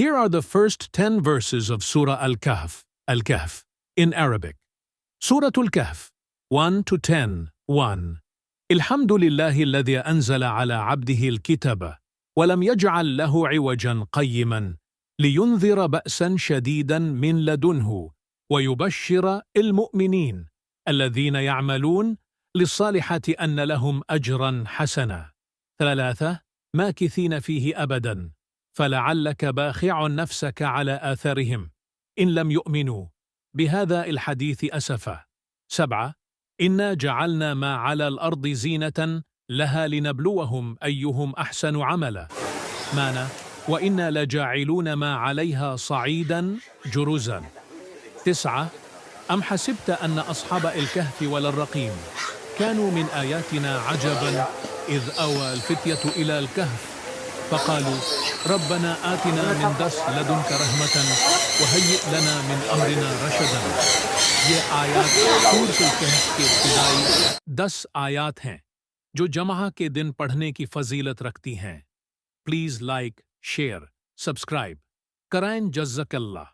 Here are the first 10 verses of Surah Al-Kahf, in Arabic. Surah Al-Kahf, 1 to 10, 1. الحمد لله الذي أنزل على عبده الكتاب ولم يجعل له عوجا قيما لينذر بأسا شديدا من لدنه ويبشر المؤمنين الذين يعملون للصالحات أن لهم أجرا حسنا. 3. ماكثين فيه أبدا فلعلك باخع نفسك على آثارهم إن لم يؤمنوا بهذا الحديث أسفا. 7. إنا جعلنا ما على الأرض زينة لها لنبلوهم أيهم أحسن عملا. معنى: وإنا لجاعلون ما عليها صعيدا جرزا. 9. أم حسبت أن أصحاب الكهف والرقيم كانوا من آياتنا عجبا إذ أوى الفتية إلى الكهف فقالوا ربنا آتنا من لدنك رحمة وهيئ لنا من أمرنا रशदा। ये आयत सूरत अल-कहफ के इब्तिदाई 10 आयत हैं जो जमा के दिन पढ़ने की फजीलत रखती हैं। प्लीज़ लाइक, शेयर, सब्सक्राइब कराएं। जज़्ज़कल्लाह।